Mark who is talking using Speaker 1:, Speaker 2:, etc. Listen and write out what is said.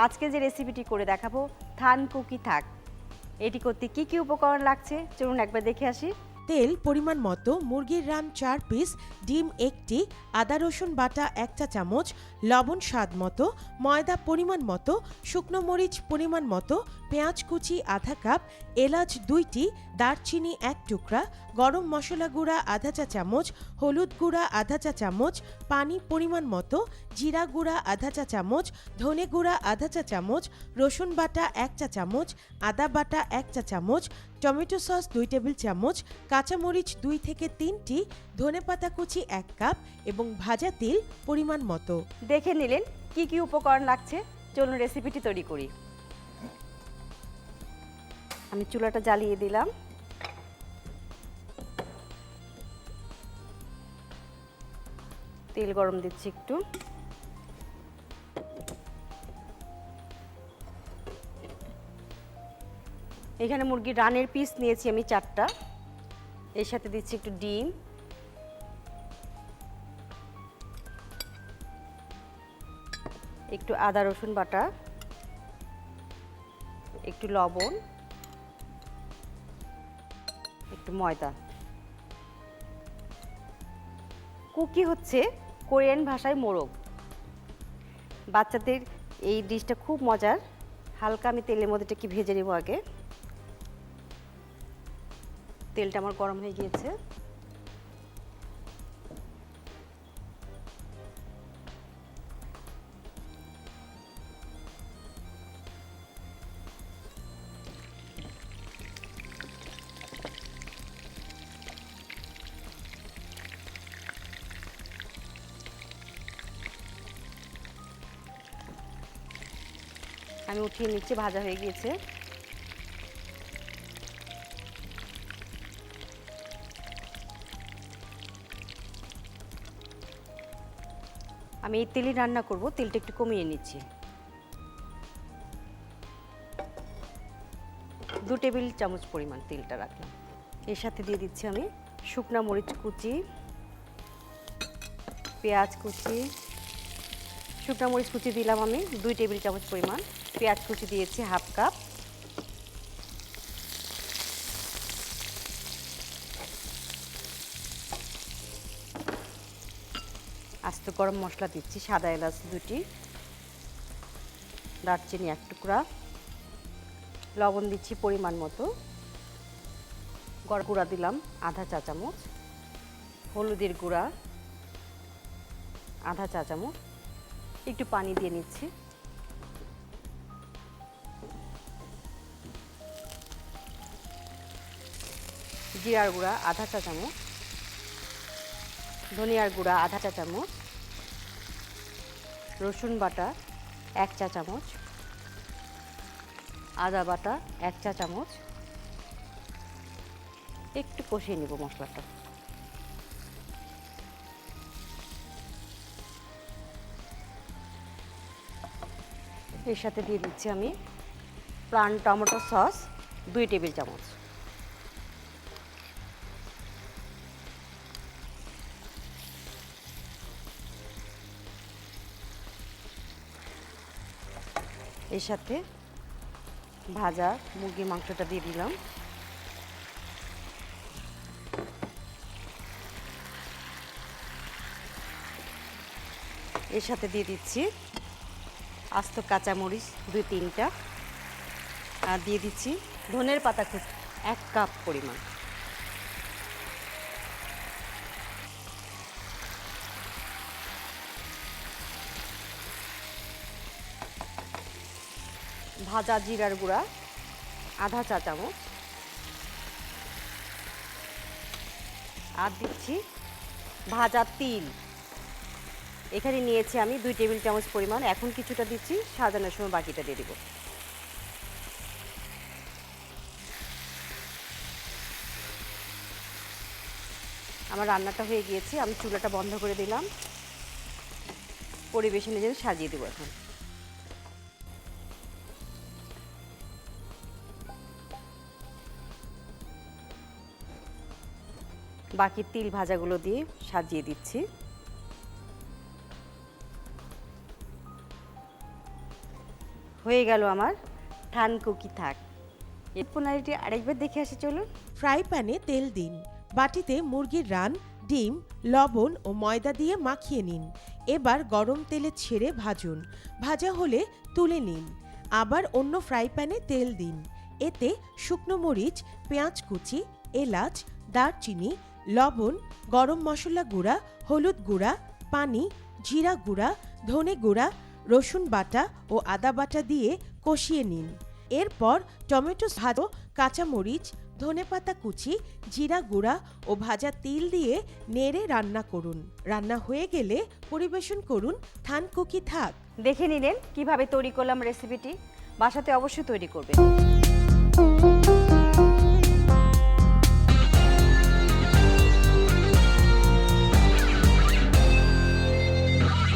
Speaker 1: আজকে যে রেসিপিটি করে দেখাবো থান কুকি থাক। এটি করতে কি কি উপকরণ লাগছে চলুন একবার দেখে আসি।
Speaker 2: তেল পরিমাণ মতো, মুরগির রান 4 পিস, ডিম 1টি, আদা রসুন বাটা 1 চা চামচ, লবণ স্বাদ মতো, ময়দা পরিমাণ মতো, শুকনো মরিচ পরিমাণ মতো, পেঁয়াজ কুচি আধা কাপ, এলাচ 2টি, দারচিনি 1 টুকরা, গরম মশলা গুঁড়া আধা চা চামচ, হলুদ গুঁড়া আধা চা চামচ, পানি পরিমাণ মতো, জিরা গুঁড়া আধা চা চামচ, ধনে গুঁড়া আধা চা চামচ, রসুন বাটা 1 চা চামচ, আদা বাটা 1 চা চামচ, টমেটো সস 2 টেবিল চামচ, কাঁচামরিচ 2 থেকে 3টি, ধনেপাতা কুচি 1 কাপ এবং ভাজা তেল পরিমাণ মতো।
Speaker 1: দেখে নিলেন কি কি উপকরণ লাগছে, চলুন রেসিপিটি তৈরি করি। আমি চুলাটা জ্বালিয়ে দিলাম। তেল গরম দিচ্ছি একটু। এখানে মুরগির রানের পিস নিয়েছি আমি 4টা। এর সাথে দিচ্ছি একটু ডিম, একটু আদা রসুন বাটা, একটু লবণ, একটু ময়দা। কুকি হচ্ছে কোরিয়ান ভাষায় মোরগ। বাচ্চাদের এই ডিশটা খুব মজার। হালকা আমি তেলের মধ্যে একটু ভেজে নেব আগে। তেলটা আমার গরম হয়ে গিয়েছে। আমি উঠিয়ে নিচ্ছি, ভাজা হয়ে গিয়েছে। আমি এই তেলই রান্না করব, তেলটা একটু কমিয়ে নিচ্ছি। 2 টেবিল চামচ পরিমাণ তেলটা রাখলাম। এর সাথে দিয়ে দিচ্ছি আমি শুকনা মরিচ কুচি, পেঁয়াজ কুচি। শুকনা মরিচ কুচি দিলাম আমি 2 টেবিল চামচ পরিমাণ, পেঁয়াজ কুচি দিয়েছি হাফ কাপ, আস্ত গরম মশলা দিচ্ছি, সাদা এলাচ 2টি, দারচিনি 1 টুকরা, লবণ দিচ্ছি পরিমাণ মতো, গড় গুঁড়া দিলাম আধা চা চামচ, হলুদের গুঁড়া আধা চা চামচ, একটু পানি দিয়ে নিচ্ছি। জিরার গুঁড়া আধা চা চামচ, ধনিয়ার গুঁড়া আধা চা চামচ, রসুন বাটা 1 চা চামচ, আদা বাটা 1 চা চামচ। একটু কষিয়ে নেব মশলাটা। এর সাথে দিয়ে দিচ্ছি আমি প্লান টমেটো সস 2 টেবিল চামচ। এর সাথে ভাজা মুরগির মাংসটা দিয়ে দিলাম। এর সাথে দিয়ে দিচ্ছি আস্ত কাঁচামরিচ 2-3টা, আর দিয়ে দিচ্ছি ধনের পাতা কুচি 1 কাপ পরিমাণ। ভাজা জিরার গুঁড়া আধা চা চামচ, আর দিচ্ছি ভাজা তিল। এখানে নিয়েছি আমি 2 টেবিল চামচ পরিমাণ। এখন কিছুটা দিচ্ছি, সাজানোর সময় বাকিটা দিয়ে দিব। আমার রান্নাটা হয়ে গিয়েছে, আমি চুলাটা বন্ধ করে দিলাম। পরিবেশনের জন্য সাজিয়ে দেবো এখন। বাকি তিল ভাজাগুলো দিয়ে সাজিয়ে দিচ্ছি। হয়ে গেল আমার ঠান কুকি থাক। এর প্রণালীটি আরেকবার দেখে আসি চলুন।
Speaker 2: ফ্রাই প্যানে তেল দিন, বাটিতে মুরগির রান, ডিম, লবণ ও ময়দা দিয়ে মাখিয়ে নিন। এবার গরম তেলে ছেড়ে ভাজুন। ভাজা হলে তুলে নিন। আবার অন্য ফ্রাই প্যানে তেল দিন। এতে শুকনো মরিচ, পেঁয়াজ কুচি, এলাচ, দারচিনি, লবণ, গরম মশলা গুঁড়া, হলুদ গুঁড়া, পানি, জিরা গুঁড়া, ধনে গুঁড়া, রসুন বাটা ও আদা বাটা দিয়ে কষিয়ে নিন। এরপর টমেটো ভাজা, কাঁচামরিচ, ধনেপাতা কুচি, জিরা গুঁড়া ও ভাজা তিল দিয়ে নেড়ে রান্না করুন। রান্না হয়ে গেলে পরিবেশন করুন থান কুকি থাক।
Speaker 1: দেখে নিলেন কিভাবে তৈরি করলাম রেসিপিটি। বাসাতে অবশ্যই তৈরি করবেন।